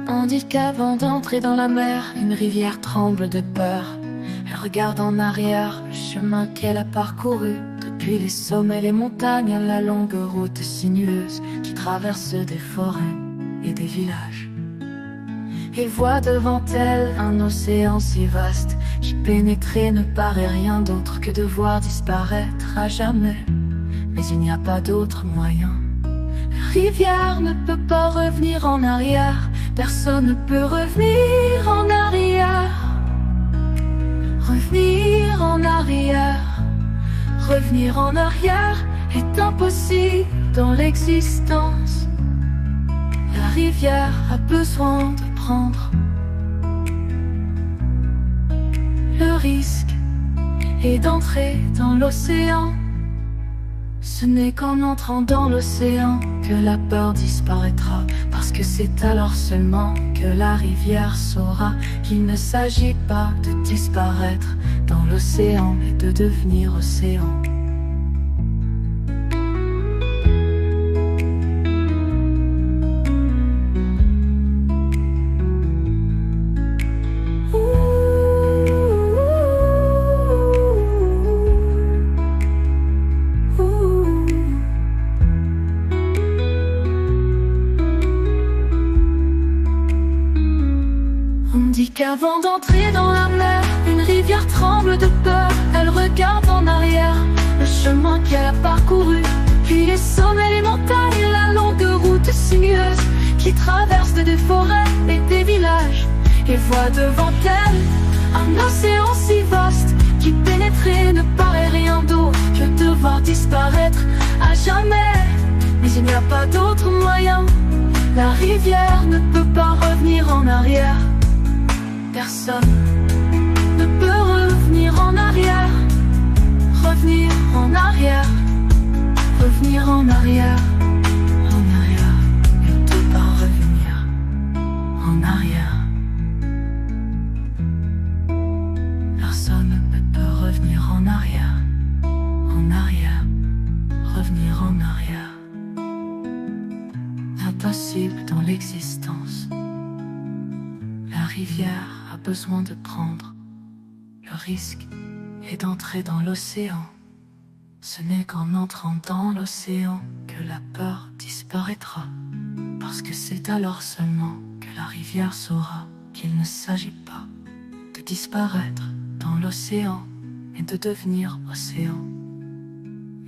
On dit qu'avant d'entrer dans la mer, une rivière tremble de peur. Elle regarde en arrière le chemin qu'elle a parcouru, depuis les sommets, les montagnes, à la longue route sinueuse qui traverse des forêts et des villages. Et voit devant elle un océan si vaste qui pénétrer ne paraît rien d'autre que de voir disparaître à jamais. Mais il n'y a pas d'autre moyen. La rivière ne peut pas revenir en arrière. Personne ne peut revenir en arrière. Revenir en arrière. Revenir en arrière est impossible dans l'existence. La rivière a besoin de prendre le risque et d'entrer dans l'océan. Ce n'est qu'en entrant dans l'océan que la peur disparaîtra, parce que c'est alors seulement que la rivière saura qu'il ne s'agit pas de disparaître dans l'océan, mais de devenir océan. On dit qu'avant d'entrer dans la mer, une rivière tremble de peur. Elle regarde en arrière le chemin qu'elle a parcouru, puis les sommets, les montagnes, la longue route sinueuse qui traverse des forêts et des villages. Et voit devant elle un océan si vaste qui pénétrer ne paraît rien d'autre que de voir disparaître à jamais. Mais il n'y a pas d'autre moyen. La rivière ne peut pas revenir en arrière. Personne ne peut revenir en arrière. Revenir en arrière. Revenir en arrière. En arrière. Il ne peut pas revenir en arrière. Personne ne peut revenir en arrière. En arrière. Revenir en arrière. Impossible dans l'existence. La rivière a besoin de prendre le risque et d'entrer dans l'océan. Ce n'est qu'en entrant dans l'océan que la peur disparaîtra, parce que c'est alors seulement que la rivière saura qu'il ne s'agit pas de disparaître dans l'océan, mais de devenir océan.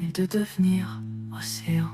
Et de devenir océan.